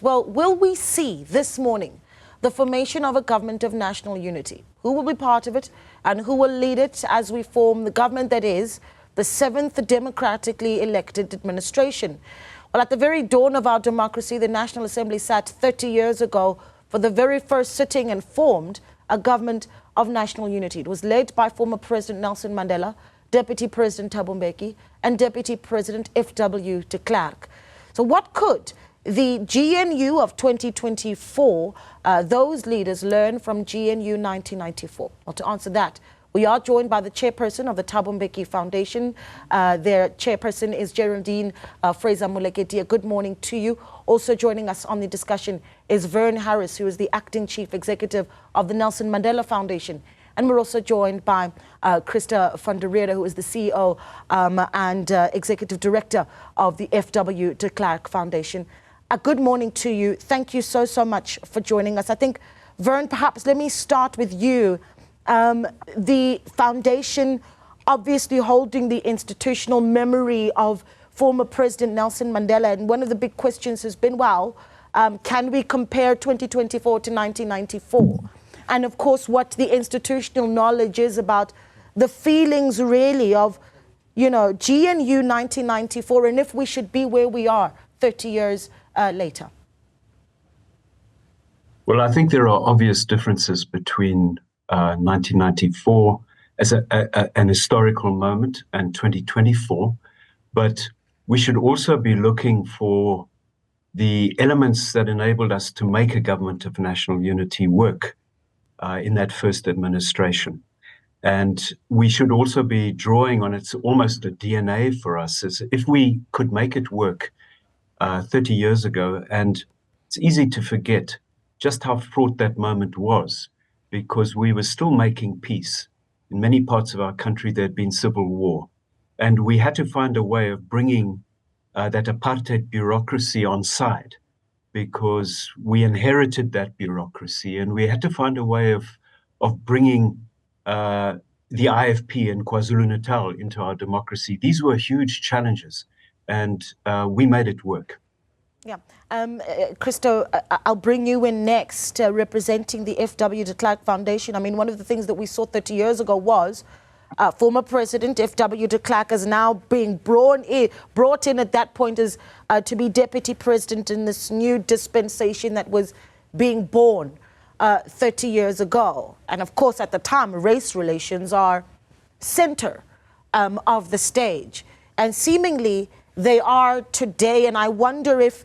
Well, will we see this morning the formation of a government of national unity? Who will be part of it and who will lead it as we form the government that is the 7th democratically elected administration? Well, at the very dawn of our democracy, the National Assembly sat 30 years ago for the very first sitting and formed a government of national unity. It was led by former President Nelson Mandela, Deputy President Thabo Mbeki, and Deputy President FW de Klerk. So what could the GNU of 2024, those leaders learn from GNU 1994? Well, to answer that, we are joined by the chairperson of the Thabo Mbeki Foundation. Their chairperson is Geraldine Fraser-Moleketi. Good morning to you. Also joining us on the discussion is Verne, who is the acting chief executive of the Nelson Mandela Foundation. And we're also joined by Christo van der Rheede, who is the CEO and executive director of the FW de Klerk Foundation. Good morning to you. Thank you so much for joining us. I think, Verne, perhaps let me start with you. The foundation obviously holding the institutional memory of former President Nelson Mandela. And one of the big questions has been, well, can we compare 2024 to 1994? And of course, what the institutional knowledge is about the feelings really of, you know, GNU 1994, and if we should be where we are 30 years later. Well, I think there are obvious differences between 1994 as an historical moment and 2024, but we should also be looking for the elements that enabled us to make a government of national unity work in that first administration. And we should also be drawing on it's almost a DNA for us, as if we could make it work 30 years ago. And it's easy to forget just how fraught that moment was, because we were still making peace. In many parts of our country, there had been civil war. And we had to find a way of bringing that apartheid bureaucracy on side, because we inherited that bureaucracy, and we had to find a way of bringing the IFP and KwaZulu-Natal into our democracy. These were huge challenges, and we made it work. Yeah. Christo, I'll bring you in next, representing the FW de Klerk Foundation. I mean, one of the things that we saw 30 years ago was former President FW de Klerk is now being brought in at that point as to be Deputy President in this new dispensation that was being born 30 years ago. And of course, at the time, race relations are center of the stage. And seemingly, they are today, and I wonder if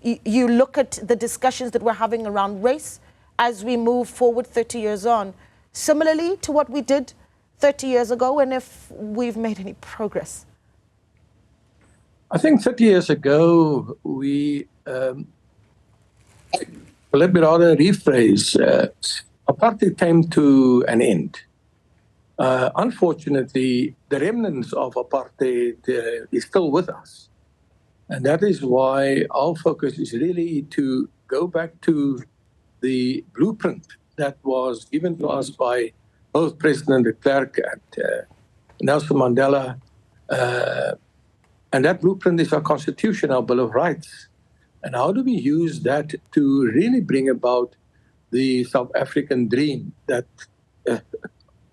you look at the discussions that we're having around race as we move forward 30 years on, similarly to what we did 30 years ago, and if we've made any progress. I think 30 years ago, we, let me rather rephrase, apartheid came to an end. Unfortunately, the remnants of apartheid is still with us. And that is why our focus is really to go back to the blueprint that was given to us by both President de Klerk and Nelson Mandela. And that blueprint is our Constitution, our Bill of Rights. And how do we use that to really bring about the South African dream that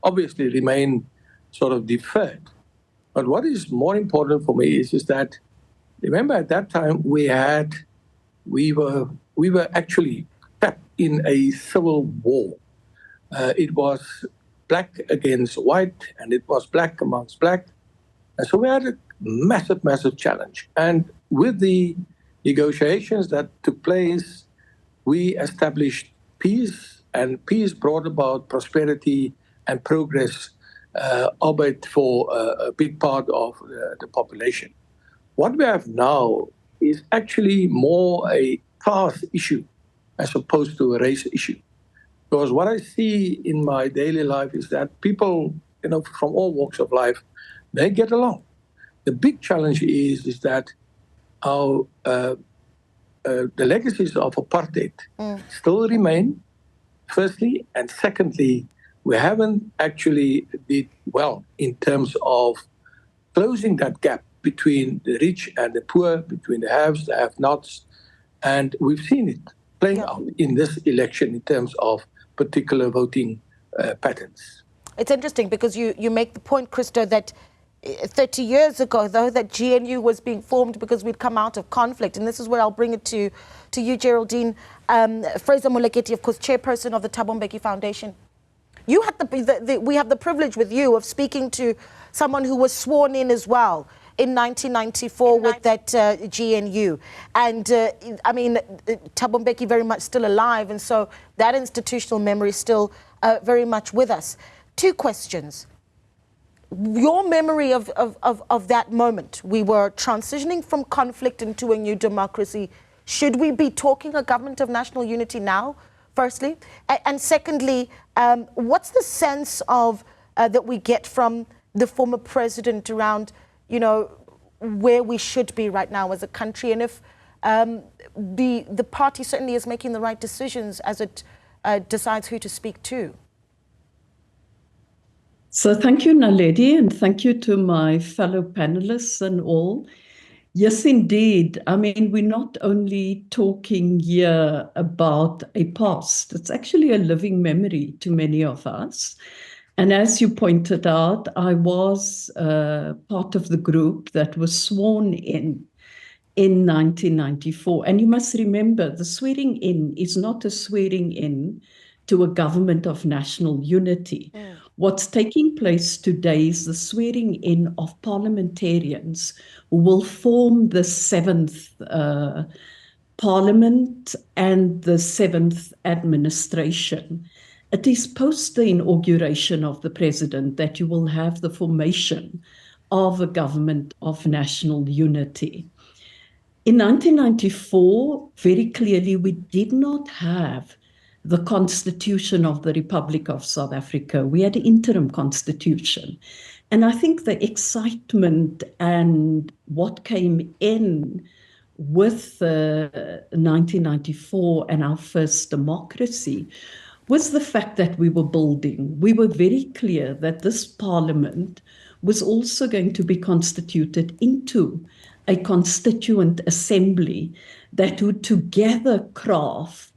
obviously remain sort of deferred? But what is more important for me is that, remember at that time we were actually trapped in a civil war. It was black against white, and it was black amongst black. And so we had a massive challenge. And with the negotiations that took place, we established peace, and peace brought about prosperity and progress, albeit for a big part of the population. What we have now is actually more a class issue as opposed to a race issue. Because what I see in my daily life is that people, you know, from all walks of life, they get along. The big challenge is that our the legacies of apartheid still remain, firstly, and secondly, we haven't actually did well in terms of closing that gap between the rich and the poor, between the haves, the have-nots, And we've seen it playing out in this election in terms of particular voting patterns. It's interesting because you make the point, Christo, that 30 years ago, though, that GNU was being formed because we'd come out of conflict. And this is where I'll bring it to you, Geraldine. Fraser-Moleketi, of course, chairperson of the Thabo Mbeki Foundation. You had we have the privilege with you of speaking to someone who was sworn in as well in 1994 with that GNU. And I mean, Thabo Mbeki very much still alive. And so that institutional memory is still very much with us. Two questions. Your memory of that moment, we were transitioning from conflict into a new democracy. Should we be talking a government of national unity now, firstly? And secondly, what's the sense of that we get from the former president around, you know, where we should be right now as a country, and if the party certainly is making the right decisions as it decides who to speak to? So thank you, Naledi, and thank you to my fellow panelists and all. Yes, indeed. I mean, we're not only talking here about a past, it's actually a living memory to many of us. And as you pointed out, I was part of the group that was sworn in 1994. And you must remember, the swearing in is not a swearing in to a government of national unity. What's taking place today is the swearing in of parliamentarians who will form the 7th Parliament and the 7th administration. It is post the inauguration of the president that you will have the formation of a government of national unity. In 1994, very clearly, we did not have the Constitution of the Republic of South Africa. We had an interim constitution. And I think the excitement and what came in with 1994 and our first democracy was the fact that we were building. We were very clear that this parliament was also going to be constituted into a constituent assembly that would together craft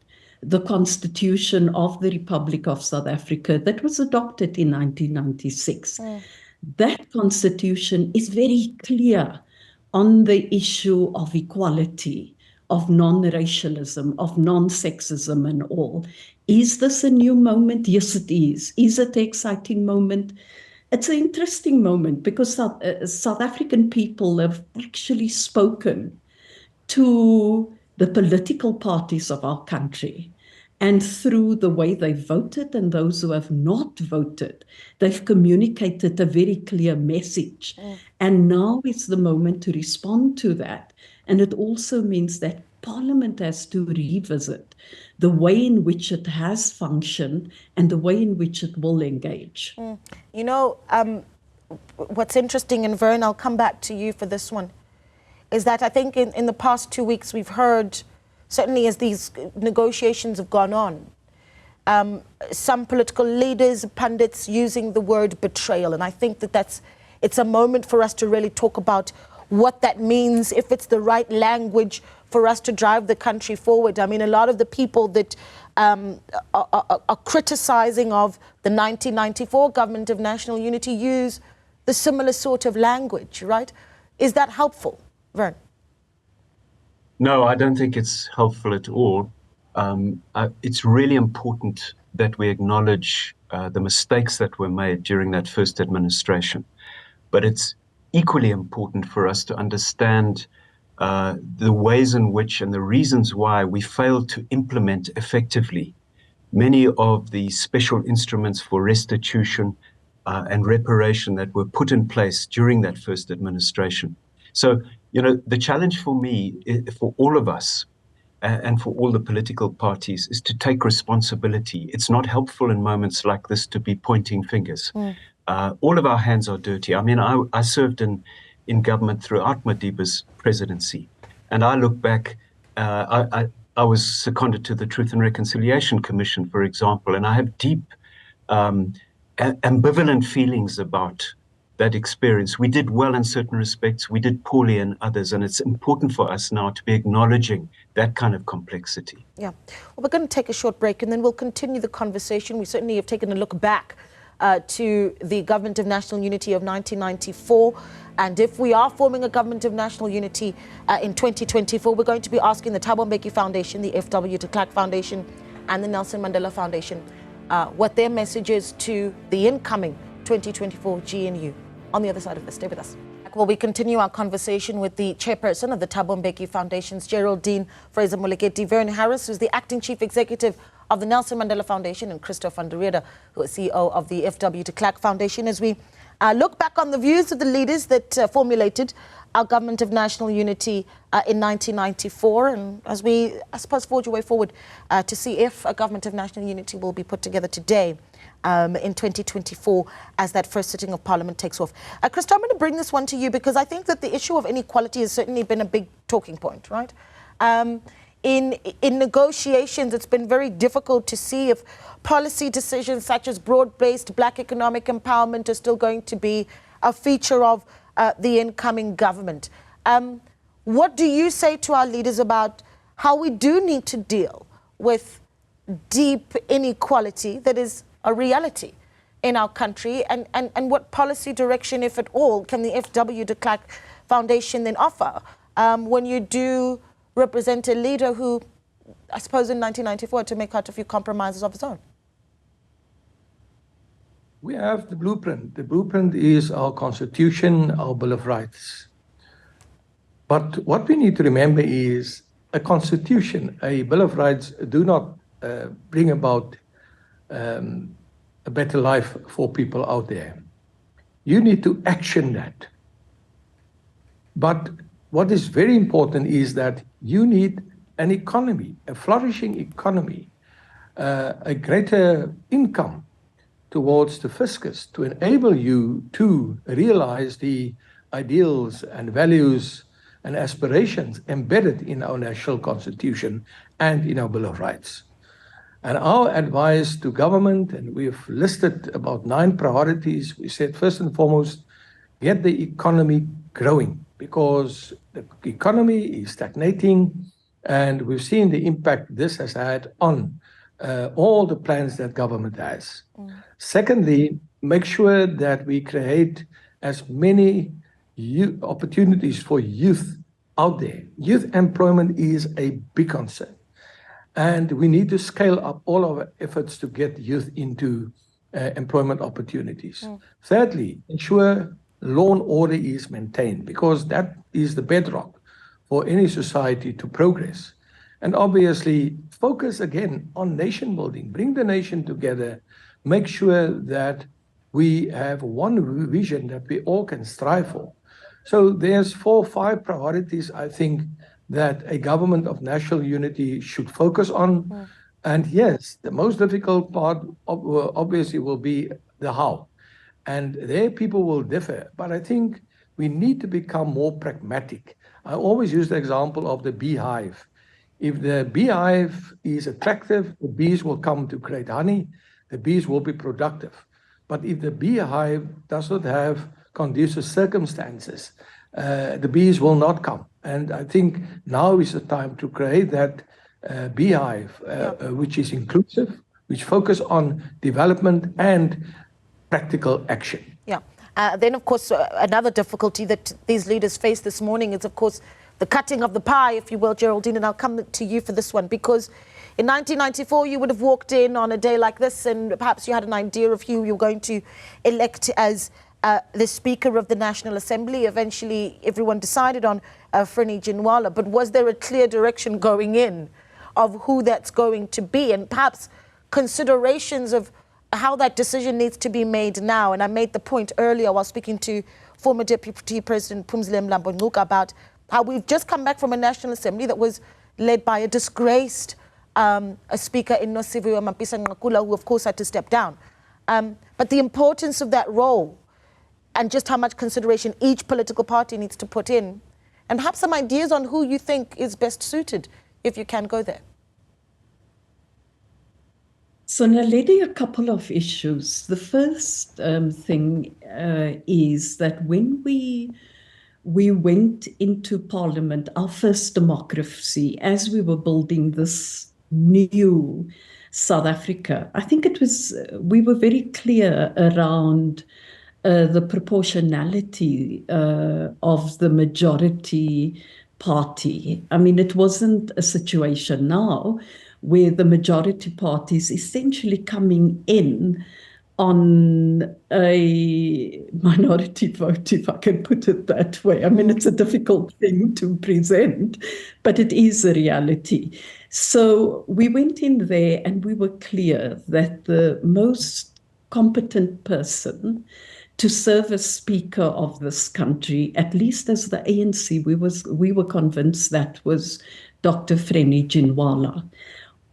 the Constitution of the Republic of South Africa that was adopted in 1996. That Constitution is very clear on the issue of equality, of non-racialism, of non-sexism and all. Is this a new moment? Yes, it is. Is it an exciting moment? It's an interesting moment because South African people have actually spoken to the political parties of our country. And through the way they voted and those who have not voted, they've communicated a very clear message. And now is the moment to respond to that. And it also means that Parliament has to revisit the way in which it has functioned and the way in which it will engage. You know, what's interesting, and Verne, I'll come back to you for this one, is that I think in the past 2 weeks we've heard, certainly as these negotiations have gone on, some political leaders, pundits using the word betrayal. And I think that it's a moment for us to really talk about what that means, if it's the right language for us to drive the country forward. I mean, a lot of the people that are criticizing of the 1994 Government of National Unity use the similar sort of language, right? Is that helpful, Verne? No, I don't think it's helpful at all. It's really important that we acknowledge the mistakes that were made during that first administration. But it's equally important for us to understand the ways in which and the reasons why we failed to implement effectively many of the special instruments for restitution and reparation that were put in place during that first administration. So, you know, the challenge for me, for all of us and for all the political parties, is to take responsibility. It's not helpful in moments like this to be pointing fingers. All of our hands are dirty. I mean, I served in government throughout Madiba's presidency. And I look back, I was seconded to the Truth and Reconciliation Commission, for example, and I have deep ambivalent feelings about that experience. We did well in certain respects, we did poorly in others, and it's important for us now to be acknowledging that kind of complexity. Yeah. Well, we're going to take a short break and then we'll continue the conversation. We certainly have taken a look back to the Government of National Unity of 1994. And if we are forming a Government of National Unity in 2024, we're going to be asking the Thabo Mbeki Foundation, the FW de Klerk Foundation, and the Nelson Mandela Foundation what their message is to the incoming 2024 GNU. On the other side of this, stay with us. Well, we continue our conversation with the chairperson of the Thabo Mbeki Foundation's Geraldine, Fraser-Moleketi, Verne Harris, who's the acting chief executive of the Nelson Mandela Foundation, and Christo Rheede, who is CEO of the FW de Klerk Foundation, as we look back on the views of the leaders that formulated our Government of National Unity in 1994, and as we, I suppose, forge a way forward to see if a Government of National Unity will be put together today in 2024 as that first sitting of Parliament takes off. Christo, I'm going to bring this one to you because I think that the issue of inequality has certainly been a big talking point, right? In negotiations, it's been very difficult to see if policy decisions such as broad-based black economic empowerment are still going to be a feature of the incoming government. What do you say to our leaders about how we do need to deal with deep inequality that is a reality in our country, and what policy direction, if at all, can the FW de Klerk Foundation then offer when you do represent a leader who, I suppose in 1994, had to make quite a few compromises of his own? We have the blueprint. The blueprint is our Constitution, our Bill of Rights. But what we need to remember is a Constitution, a Bill of Rights do not bring about a better life for people out there. You need to action that. But what is very important is that you need an economy, a flourishing economy, a greater income towards the fiscus to enable you to realize the ideals and values and aspirations embedded in our national constitution and in our Bill of Rights. And our advice to government, and we've listed about 9 priorities, we said first and foremost, get the economy growing, because the economy is stagnating and we've seen the impact this has had on all the plans that government has. Secondly, make sure that we create as many opportunities for youth out there. Youth employment is a big concern. And we need to scale up all our efforts to get youth into employment opportunities. Thirdly, ensure law and order is maintained, because that is the bedrock for any society to progress. And obviously, focus again on nation building. Bring the nation together. Make sure that we have one vision that we all can strive for. So there's 4 or 5 priorities, I think, that a government of national unity should focus on. And yes, the most difficult part obviously will be the how. And there people will differ. But I think we need to become more pragmatic. I always use the example of the beehive. If the beehive is attractive, the bees will come to create honey, the bees will be productive. But if the beehive does not have conducive circumstances, the bees will not come. And I think now is the time to create that beehive, which is inclusive, which focus on development and practical action. Yeah. Then, of course, another difficulty that these leaders face this morning is, of course, the cutting of the pie, if you will, Geraldine, and I'll come to you for this one, because in 1994, you would have walked in on a day like this and perhaps you had an idea of who you were going to elect as the Speaker of the National Assembly. Eventually, everyone decided on Verne, but was there a clear direction going in of who that's going to be, and perhaps considerations of how that decision needs to be made now? And I made the point earlier while speaking to former Deputy President Phumzile Mlambo-Ngcuka about how we've just come back from a National Assembly that was led by a disgraced a Speaker in Nosiviwe Mapisa-Nqakula, who of course had to step down. But the importance of that role and just how much consideration each political party needs to put in, and perhaps some ideas on who you think is best suited, if you can go there. So Naledi, a couple of issues. The first thing is that when we went into Parliament, our first democracy, as we were building this new South Africa, I think we were very clear around the proportionality of the majority party. I mean, it wasn't a situation now where the majority party is essentially coming in on a minority vote, if I can put it that way. I mean, it's a difficult thing to present, but it is a reality. So we went in there and we were clear that the most competent person to serve as Speaker of this country, at least as the ANC, we were convinced that was Dr. Verne.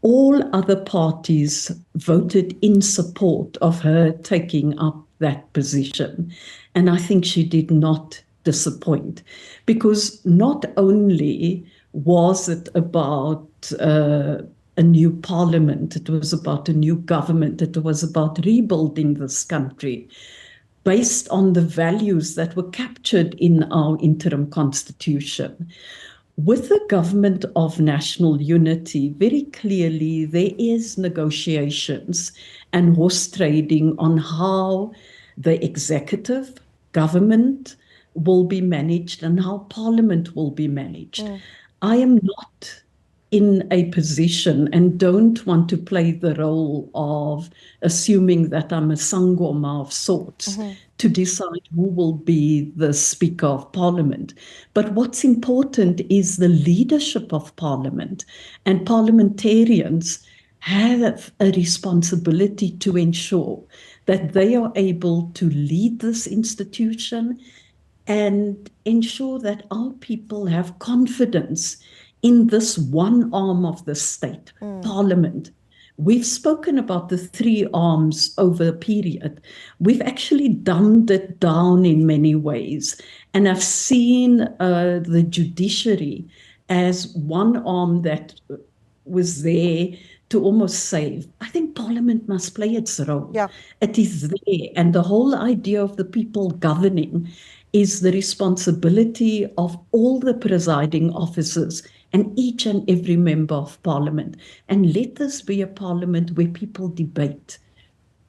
All other parties voted in support of her taking up that position. And I think she did not disappoint, because not only was it about a new parliament, it was about a new government, it was about rebuilding this country based on the values that were captured in our interim constitution. With the government of national unity, very clearly there is negotiations and horse trading on how the executive government will be managed and how Parliament will be managed. I am not in a position and don't want to play the role of assuming that I'm a sangoma of sorts to decide who will be the Speaker of Parliament. But what's important is the leadership of Parliament, and parliamentarians have a responsibility to ensure that they are able to lead this institution and ensure that our people have confidence in this one arm of the state, Parliament. We've spoken about the three arms over a period. We've actually dumbed it down in many ways. And I've seen the judiciary as one arm that was there to almost save. I think Parliament must play its role. Yeah. It is there. And the whole idea of the people governing is the responsibility of all the presiding officers and each and every member of Parliament. And let this be a Parliament where people debate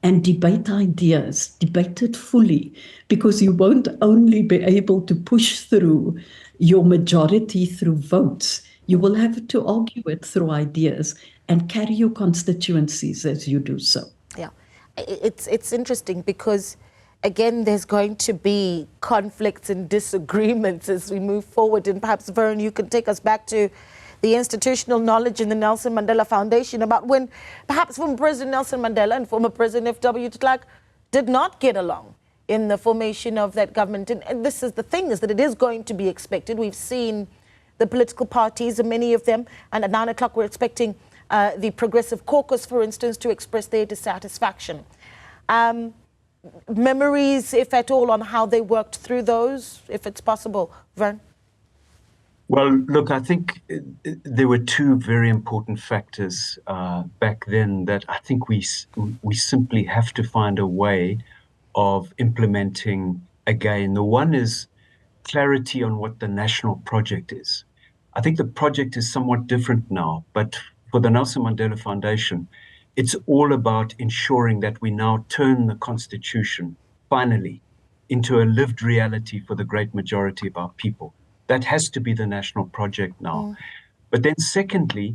and debate ideas, debate it fully, because you won't only be able to push through your majority through votes, you will have to argue it through ideas and carry your constituencies as you do so. Yeah, it's interesting because, again, there's going to be conflicts and disagreements as we move forward. And perhaps, Verne, you can take us back to the institutional knowledge in the Nelson Mandela Foundation about when President Nelson Mandela and former President FW de Klerk did not get along in the formation of that government. And this is the thing, is that it is going to be expected. We've seen the political parties, and many of them, and at 9 o'clock we're expecting the Progressive Caucus, for instance, to express their dissatisfaction. Memories, if at all, on how they worked through those, if it's possible, Verne? Well, look, I think there were two very important factors back then that I think we simply have to find a way of implementing again. The one is clarity on what the national project is. I think the project is somewhat different now, but for the Nelson Mandela Foundation, it's all about ensuring that we now turn the Constitution, finally, into a lived reality for the great majority of our people. That has to be the national project now. But then secondly,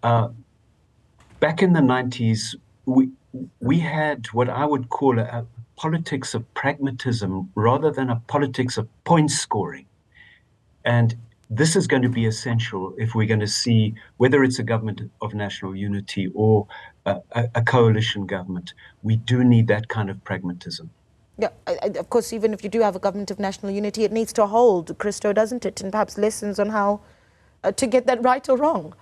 back in the 90s, we had what I would call a politics of pragmatism rather than a politics of point scoring. And this is going to be essential if we're going to see whether it's a government of national unity or a coalition government. We do need that kind of pragmatism. Yeah, of course, even if you do have a government of national unity, it needs to hold, Christo, doesn't it? And perhaps lessons on how to get that right or wrong.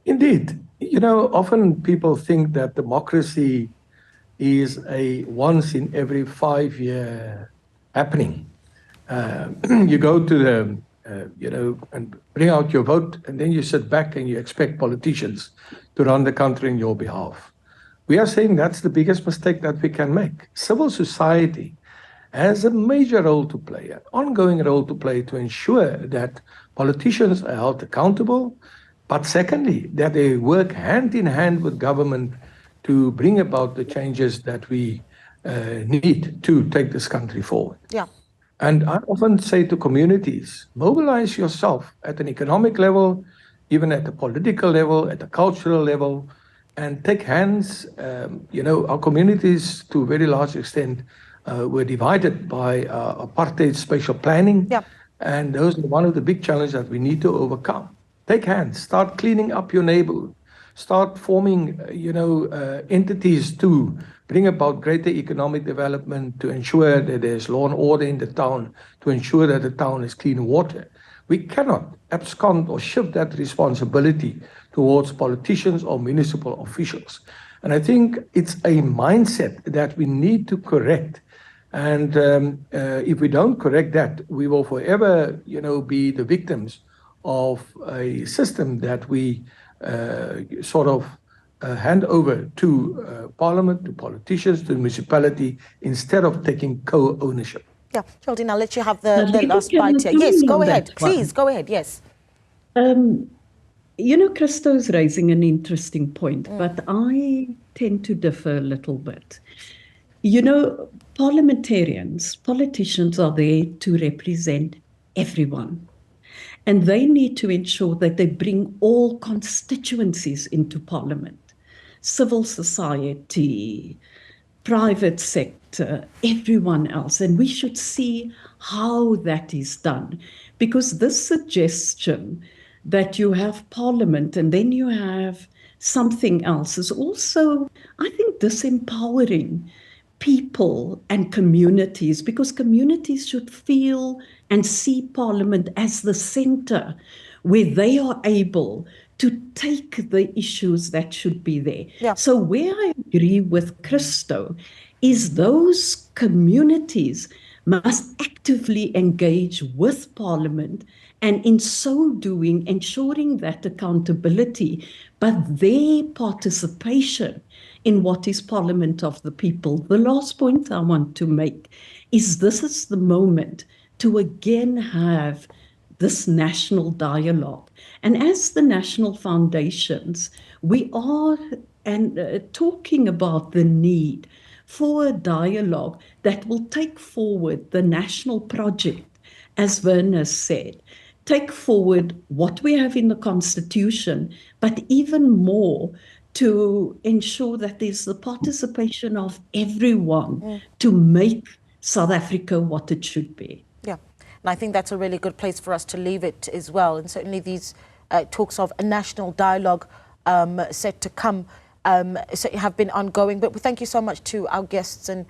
Indeed. You know, often people think that democracy is a once in every 5-year happening. You go to the and bring out your vote, and then you sit back and you expect politicians to run the country on your behalf. We are saying that's the biggest mistake that we can make. Civil society has a major role to play, an ongoing role to play to ensure that politicians are held accountable, but secondly, that they work hand in hand with government to bring about the changes that we need to take this country forward. Yeah. And I often say to communities, mobilize yourself at an economic level, even at the political level, at the cultural level, and take hands. Our communities, to a very large extent, were divided by apartheid spatial planning. Yeah. And those are one of the big challenges that we need to overcome. Take hands, start cleaning up your neighborhood, start forming, entities to bring about greater economic development, to ensure that there's law and order in the town, to ensure that the town has clean water. We cannot abscond or shift that responsibility towards politicians or municipal officials. And I think it's a mindset that we need to correct. And if we don't correct that, we will forever, be the victims of a system that we hand over to Parliament, to politicians, to the municipality, instead of taking co-ownership. Yeah, Geraldine, I'll let you have the last bite here. Yes, go ahead. Please, go ahead. Yes. Christo's raising an interesting point, but I tend to differ a little bit. Politicians are there to represent everyone. And they need to ensure that they bring all constituencies into Parliament. Civil society, private sector, everyone else. And we should see how that is done. Because this suggestion that you have Parliament and then you have something else is also, I think, disempowering people and communities, because communities should feel and see Parliament as the center where they are able to take the issues that should be there. Yeah. So where I agree with Christo is those communities must actively engage with Parliament, and in so doing, ensuring that accountability, but their participation in what is Parliament of the people. The last point I want to make is this is the moment to again have this national dialogue. And as the national foundations, we are talking about the need for a dialogue that will take forward the national project, as Verne said, take forward what we have in the Constitution, but even more to ensure that there's the participation of everyone to make South Africa what it should be. Yeah, and I think that's a really good place for us to leave it as well. And certainly these talks of a national dialogue set to come have been ongoing. But we thank you so much to our guests and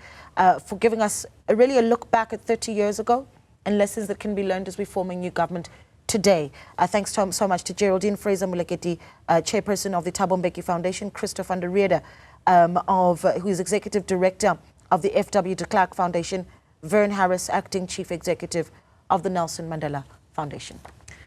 for giving us a look back at 30 years ago and lessons that can be learned as we form a new government today. Thanks so much to Geraldine, Fraser-Moleketi, chairperson of the Thabo Mbeki Foundation, Christo van der Rheede, who is executive director of the FW de Klerk Foundation, Verne Harris, acting chief executive of the Nelson Mandela Foundation.